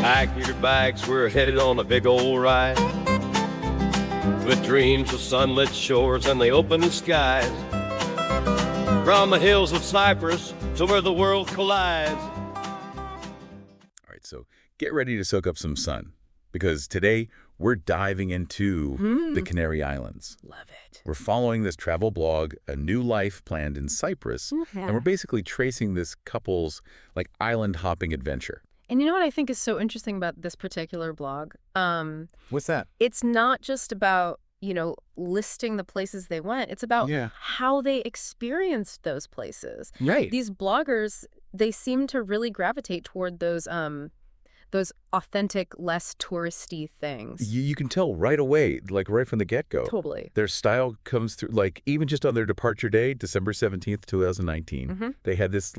Pack your bags, we're headed on a big old ride, with dreams of sunlit shores and the open skies, from the hills of Cyprus to where the world collides. All right, so get ready to soak up some sun, because today we're diving into the Canary Islands. Love it. We're following this travel blog, A New Life Planned in Cyprus, and we're basically tracing this couple's island hopping adventure. And you know what I think is so interesting about this particular blog? What's that? It's not just about, listing the places they went. It's about how they experienced those places. Right. These bloggers, they seem to really gravitate toward those authentic, less touristy things. You can tell right away, right from the get-go. Totally. Their style comes through, even just on their departure day, December 17th, 2019, they had this,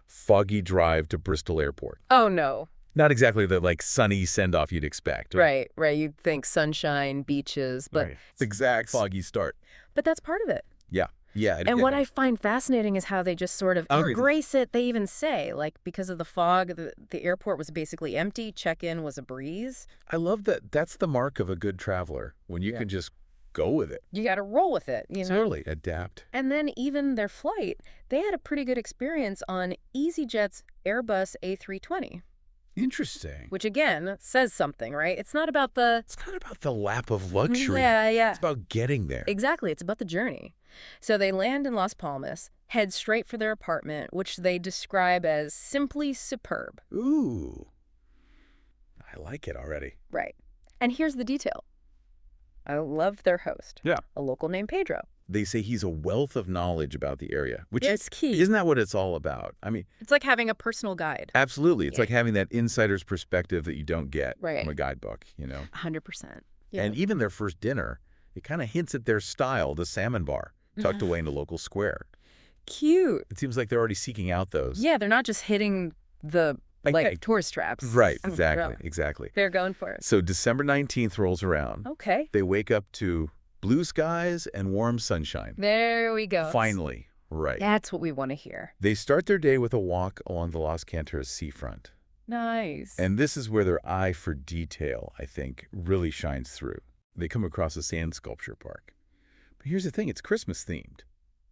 foggy drive to Bristol Airport. Oh, no. Not exactly the, sunny send-off you'd expect. Right. You'd think sunshine, beaches, but... Right. Exact foggy start. But that's part of it. Yeah. Yeah. And what I find fascinating is how they just sort of embrace it. They even say, because of the fog, the airport was basically empty. Check-in was a breeze. I love that. That's the mark of a good traveler, when you can just go with it. You got to roll with it. Totally. Adapt. And then even their flight, they had a pretty good experience on EasyJet's Airbus A320. Interesting. Which, again, says something, right? It's not about the lap of luxury. Yeah. It's about getting there. Exactly. It's about the journey. So they land in Las Palmas, head straight for their apartment, which they describe as simply superb. Ooh. I like it already. Right. And here's the detail. I love their host. Yeah. A local named Pedro. They say he's a wealth of knowledge about the area, which is key. Isn't that what it's all about? I mean, it's like having a personal guide. Absolutely. It's like having that insider's perspective that you don't get from a guidebook, 100%. Yeah. And even their first dinner, it kind of hints at their style, the salmon bar, tucked away in a local square. Cute. It seems like they're already seeking out those. Yeah, they're not just hitting the tourist traps. Right, exactly. They're going for it. So December 19th rolls around. Okay. They wake up to blue skies and warm sunshine. There we go. Finally. Right. That's what we want to hear. They start their day with a walk along the Las Canteras seafront. Nice. And this is where their eye for detail, I think, really shines through. They come across a sand sculpture park. But here's the thing, it's Christmas themed.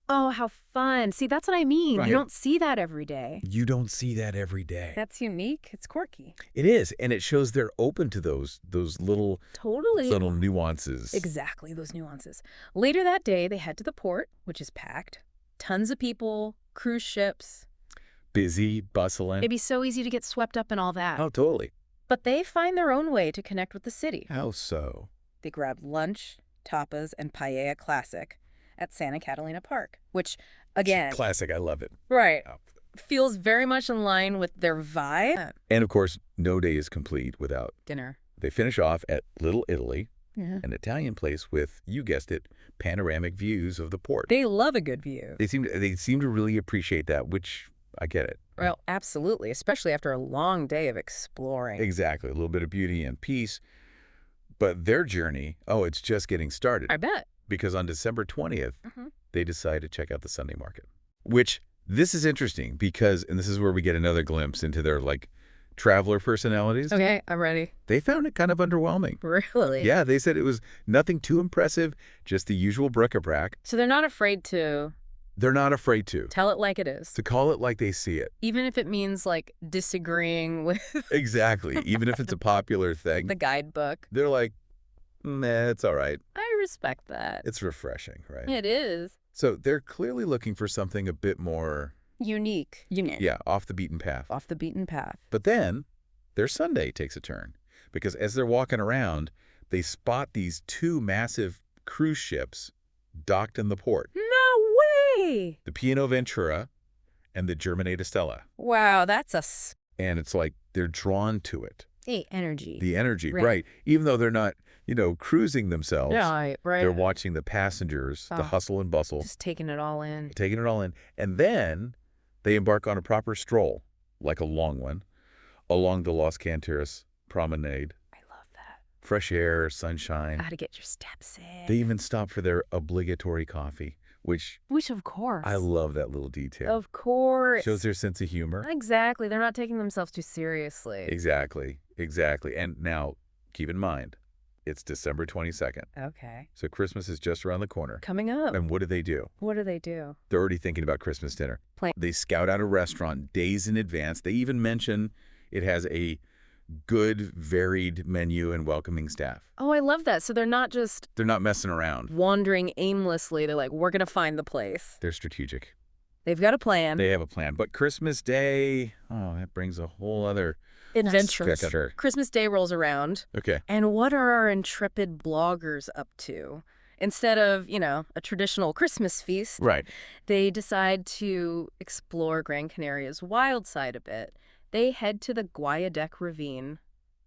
Oh, how fun. See, that's what I mean. Right. You don't see that every day. You don't see that every day. That's unique. It's quirky. It is, and it shows they're open to those little nuances. Exactly, those nuances. Later that day, they head to the port, which is packed. Tons of people, cruise ships. Busy, bustling. It'd be so easy to get swept up in all that. Oh, totally. But they find their own way to connect with the city. How so? They grab lunch, tapas, and paella classic at Santa Catalina Park, which, again... Classic, I love it. Right. Oh. Feels very much in line with their vibe. And, of course, no day is complete without... dinner. They finish off at Little Italy, an Italian place with, you guessed it, panoramic views of the port. They love a good view. They seem to really appreciate that, which I get it. Well, absolutely, especially after a long day of exploring. Exactly, a little bit of beauty and peace. But their journey, it's just getting started. I bet. Because on December 20th, they decide to check out the Sunday market. Which, this is interesting because, and this is where we get another glimpse into their, traveler personalities. Okay, I'm ready. They found it kind of underwhelming. Really? Yeah, they said it was nothing too impressive, just the usual bric-a-brac. So they're not afraid to... They're not afraid to. Tell it like it is. To call it like they see it. Even if it means, disagreeing with... Exactly. Even if it's a popular thing. The guidebook. They're like, nah, it's all right. I respect that. It's refreshing, right? It is. So they're clearly looking for something a bit more... unique. Yeah, off the beaten path. Off the beaten path. But then their Sunday takes a turn. Because as they're walking around, they spot these two massive cruise ships docked in the port. No way! The Piano Ventura and the Germinata Stella. Wow, that's a... And it's like they're drawn to it. Hey, energy. The energy, right. Even though they're not, cruising themselves. Yeah, right. They're watching the passengers, the hustle and bustle. Just taking it all in. And then they embark on a proper stroll, like a long one, along the Las Canteras promenade. I love that. Fresh air, sunshine. Gotta get your steps in. They even stop for their obligatory coffee, which of course. I love that little detail. Of course. Shows their sense of humor. Exactly. They're not taking themselves too seriously. Exactly. Exactly. And now, keep in mind, it's December 22nd. Okay. So Christmas is just around the corner. Coming up. And what do? What do they do? They're already thinking about Christmas dinner. They scout out a restaurant days in advance. They even mention it has a good, varied menu and welcoming staff. Oh, I love that. So they're not messing around. wandering aimlessly. They're like, we're going to find the place. They're strategic. They've got a plan. They have a plan. But Christmas Day, oh, that brings a whole other Adventures. Sure. Christmas Day rolls around. Okay. And what are our intrepid bloggers up to? Instead of, a traditional Christmas feast, Right. they decide to explore Gran Canaria's wild side a bit. They head to the Guayadec Ravine.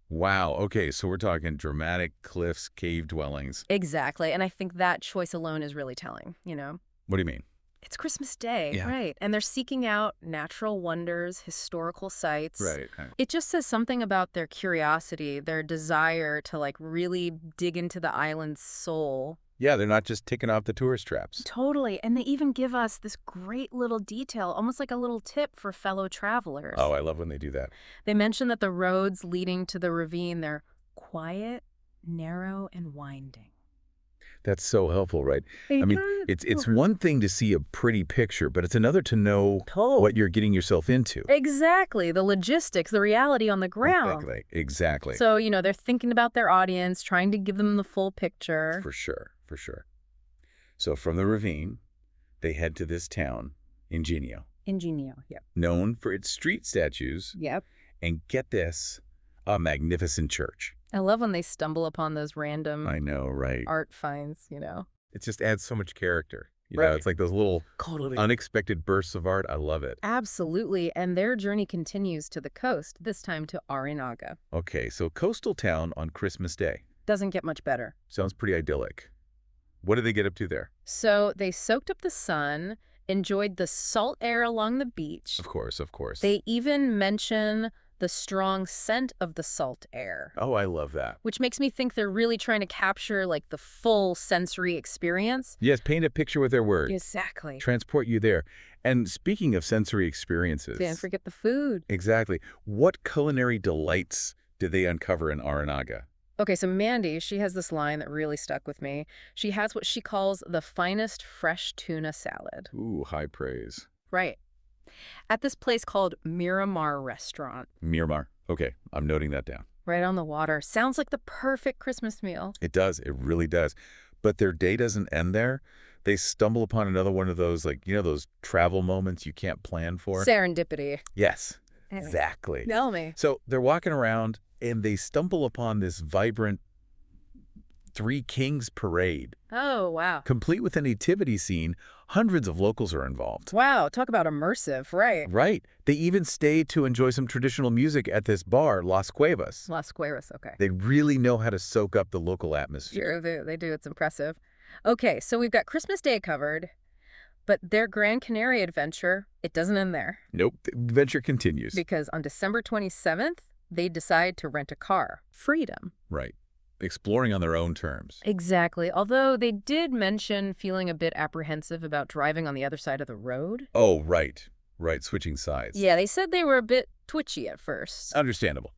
Wow. Okay. So we're talking dramatic cliffs, cave dwellings. Exactly. And I think that choice alone is really telling, What do you mean? It's Christmas Day, Yeah. right? And they're seeking out natural wonders, historical sites. Right. It just says something about their curiosity, their desire to really dig into the island's soul. Yeah, they're not just ticking off the tourist traps. Totally. And they even give us this great little detail, almost like a little tip for fellow travelers. Oh, I love when they do that. They mention that the roads leading to the ravine, they're quiet, narrow, and winding. That's so helpful, right? I mean, it's one thing to see a pretty picture, but it's another to know what you're getting yourself into. Exactly. The logistics, the reality on the ground. Exactly. So, they're thinking about their audience, trying to give them the full picture. For sure. So from the ravine, they head to this town, Ingenio. Yep. Known for its street statues. Yep. And get this, a magnificent church. I love when they stumble upon those random I know, right? art finds, It just adds so much character. Right. It's like those little unexpected bursts of art. I love it. Absolutely. And their journey continues to the coast, this time to Arinaga. Okay, so coastal town on Christmas Day. Doesn't get much better. Sounds pretty idyllic. What did they get up to there? So they soaked up the sun, enjoyed the salt air along the beach. Of course. They even mention the strong scent of the salt air. Oh, I love that. Which makes me think they're really trying to capture the full sensory experience. Yes, paint a picture with their words. Exactly. Transport you there. And speaking of sensory experiences. Can't forget the food. Exactly. What culinary delights did they uncover in Arinaga? Okay, so Mandy, she has this line that really stuck with me. She has what she calls the finest fresh tuna salad. Ooh, high praise. Right. At this place called Miramar Restaurant. Miramar. Okay, I'm noting that down. Right on the water. Sounds like the perfect Christmas meal. It does. It really does. But their day doesn't end there. They stumble upon another one of those, those travel moments you can't plan for. Serendipity. Yes, Anyway, exactly. Tell me. So they're walking around, and they stumble upon this vibrant Three Kings parade. Oh, wow. Complete with a nativity scene. Hundreds of locals are involved. Wow, talk about immersive, right. Right. They even stayed to enjoy some traditional music at this bar, Las Cuevas. Las Cuevas, okay. They really know how to soak up the local atmosphere. Sure, they do. It's impressive. Okay, so we've got Christmas Day covered, but their Gran Canary adventure, it doesn't end there. Nope. The adventure continues. Because on December 27th, they decide to rent a car. Freedom. Right. Exploring on their own terms. Exactly. Although they did mention feeling a bit apprehensive about driving on the other side of the road. Oh, right. Right. Switching sides. Yeah, they said they were a bit twitchy at first. Understandable.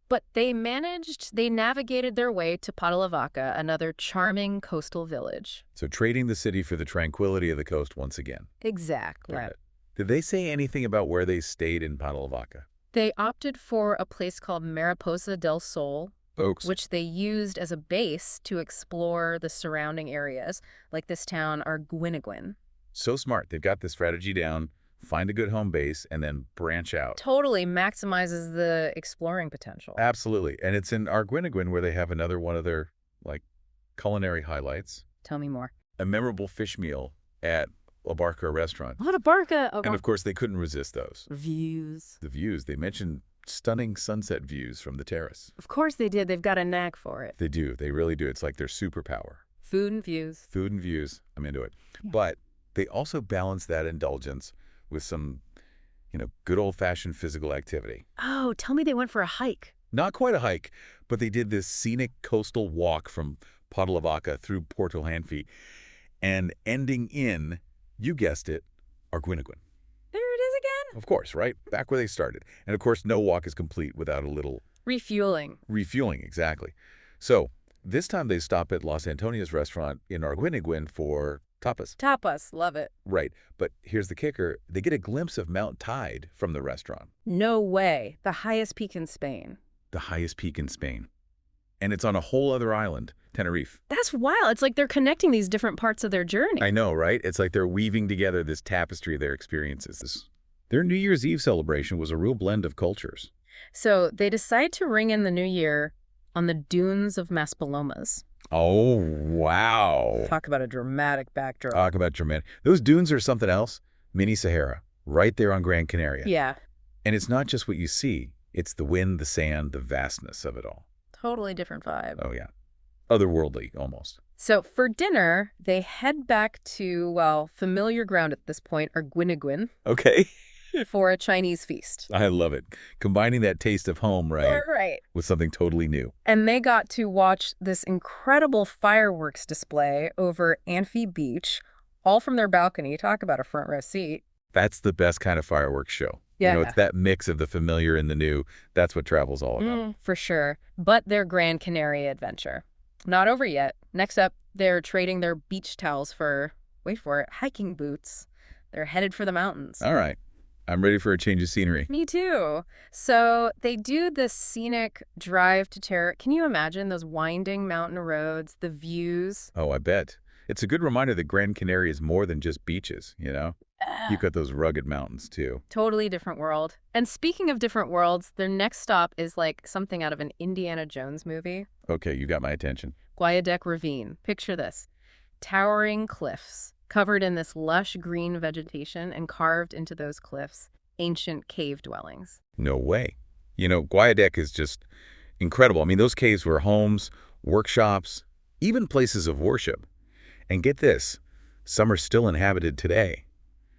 But they navigated their way to Padalavaca, another charming coastal village. So trading the city for the tranquility of the coast once again. Exactly. Got it. Did they say anything about where they stayed in Padalavaca? They opted for a place called Mariposa del Sol, which they used as a base to explore the surrounding areas, like this town, Arguineguin. So smart. They've got the strategy down, find a good home base, and then branch out. Totally maximizes the exploring potential. Absolutely. And it's in Arguineguin where they have another one of their, culinary highlights. Tell me more. A memorable fish meal at La Barca restaurant. La Barca. And of course, they couldn't resist those. Views. The views. They mentioned stunning sunset views from the terrace. Of course they did. They've got a knack for it. They do. They really do. It's like their superpower. Food and views. Food and views. I'm into it. Yeah. But they also balance that indulgence with some, good old-fashioned physical activity. Oh, tell me they went for a hike. Not quite a hike, but they did this scenic coastal walk from Padalavaca through Porto Hanfi. and ending in, you guessed it, Arguinegrin. There it is again? Of course, right? Back where they started. And of course, no walk is complete without a little refueling. Refueling, exactly. So this time they stop at Los Antonia's restaurant in Arguinegrin for tapas. Tapas, love it. Right. But here's the kicker. They get a glimpse of Mount Tide from the restaurant. No way. The highest peak in Spain. The highest peak in Spain. And it's on a whole other island, Tenerife. That's wild. It's like they're connecting these different parts of their journey. I know, right? It's like they're weaving together this tapestry of their experiences. Their New Year's Eve celebration was a real blend of cultures. So they decide to ring in the new year on the dunes of Maspalomas. Oh, wow. Talk about a dramatic backdrop. Talk about dramatic. Those dunes are something else. Mini Sahara, right there on Gran Canaria. Yeah. And it's not just what you see. It's the wind, the sand, the vastness of it all. Totally different vibe. Oh, yeah. Otherworldly, almost. So for dinner, they head back to, well, familiar ground at this point, Arguinegrin. Okay. For a Chinese feast. I love it. Combining that taste of home, right? Right. With something totally new. And they got to watch this incredible fireworks display over Amphi Beach, all from their balcony. Talk about a front row seat. That's the best kind of fireworks show. Yeah. You know, it's that mix of the familiar and the new. That's what travel's all about. For sure. But their Gran Canary adventure. Not over yet. Next up, they're trading their beach towels for, wait for it, hiking boots. They're headed for the mountains. All right. I'm ready for a change of scenery. Me too. So they do this scenic drive to terror. Can you imagine those winding mountain roads, the views? Oh, I bet. It's a good reminder that Gran Canaria is more than just beaches, you know? You've got those rugged mountains, too. Totally different world. And speaking of different worlds, their next stop is like something out of an Indiana Jones movie. Okay, you got my attention. Guayadec Ravine. Picture this. Towering cliffs, covered in this lush green vegetation and carved into those cliffs, ancient cave dwellings. No way. You know, Guayadec is just incredible. I mean, those caves were homes, workshops, even places of worship. And get this, some are still inhabited today.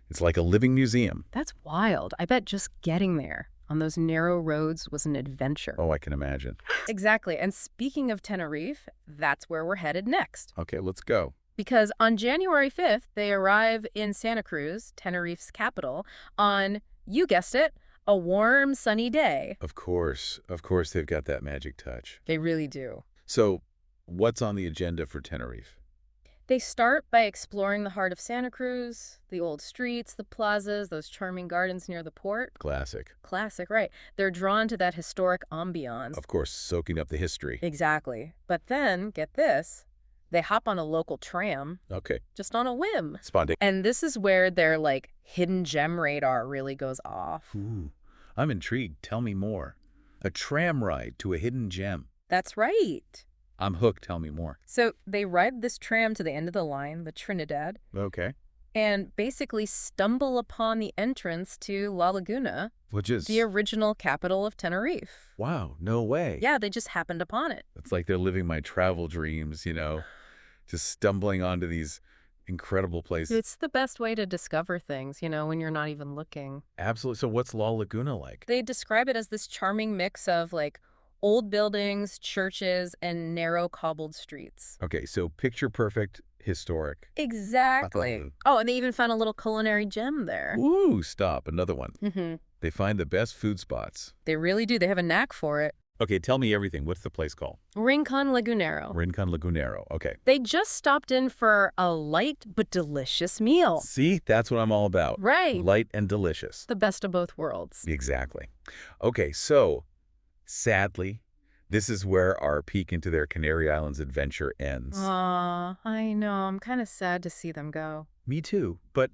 It's like a living museum. That's wild. I bet just getting there on those narrow roads was an adventure. Oh, I can imagine. Exactly. And speaking of Tenerife, that's where we're headed next. Okay, let's go. Because on January 5th, they arrive in Santa Cruz, Tenerife's capital, on, you guessed it, a warm, sunny day. Of course, they've got that magic touch. They really do. So, what's on the agenda for Tenerife? They start by exploring the heart of Santa Cruz, the old streets, the plazas, those charming gardens near the port. Classic. Classic, right. They're drawn to that historic ambiance. Of course, soaking up the history. Exactly. But then, get this, they hop on a local tram. Okay. Just on a whim. Spontaneous. And this is where their, like, hidden gem radar really goes off. Ooh, I'm intrigued. Tell me more. A tram ride to a hidden gem. That's right. I'm hooked. Tell me more. So they ride this tram to the end of the line, the Trinidad, Okay. and basically stumble upon the entrance to La Laguna, Which is... the original capital of Tenerife. Wow, no way. Yeah, they just happened upon it. It's like they're living my travel dreams, you know, just stumbling onto these incredible places. It's the best way to discover things, you know, when you're not even looking. Absolutely. So what's La Laguna like? They describe it as this charming mix of, like, old buildings, churches, and narrow cobbled streets. Okay, so picture perfect, historic. Exactly. Oh, and they even found a little culinary gem there. Ooh, stop. Another one. Mm-hmm. They find the best food spots. They really do. They have a knack for it. Okay, tell me everything. What's the place called? Rincon Lagunero. Rincon Lagunero. Okay. They just stopped in for a light but delicious meal. See, that's what I'm all about. Right. Light and delicious. The best of both worlds. Exactly. Okay, so sadly, this is where our peek into their Canary Islands adventure ends. Aw, I know. I'm kind of sad to see them go. Me too. But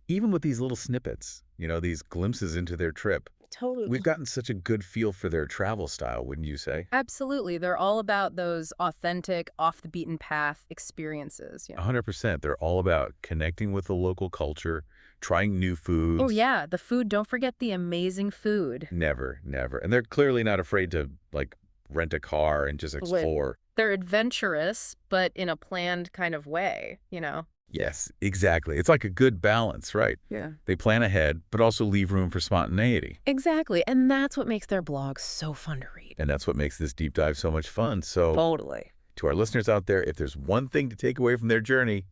even with these little snippets, you know, these glimpses into their trip, Totally. we've gotten such a good feel for their travel style, wouldn't you say? Absolutely. They're all about those authentic, off-the-beaten-path experiences. You know? 100%. They're all about connecting with the local culture, trying new foods. Oh, yeah. The food. Don't forget the amazing food. Never, never. And they're clearly not afraid to, like, rent a car and just explore. They're adventurous, but in a planned kind of way, you know? Yes, exactly. It's like a good balance, right? Yeah. They plan ahead, but also leave room for spontaneity. Exactly. And that's what makes their blog so fun to read. And that's what makes this deep dive so much fun. So Totally. to our listeners out there, if there's one thing to take away from their journey,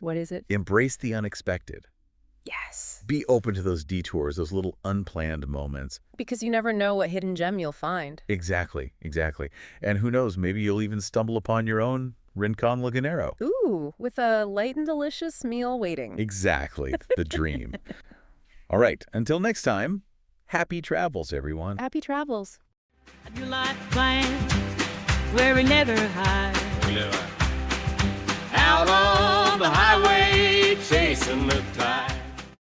What is it? Embrace the unexpected. Yes. Be open to those detours, those little unplanned moments. Because you never know what hidden gem you'll find. Exactly, exactly. And who knows, maybe you'll even stumble upon your own Rincon Lagunero. Ooh, with a light and delicious meal waiting. Exactly, the dream. All right, until next time, happy travels, everyone. Happy travels. You like flying where we never hide. Out on the highway, chasing the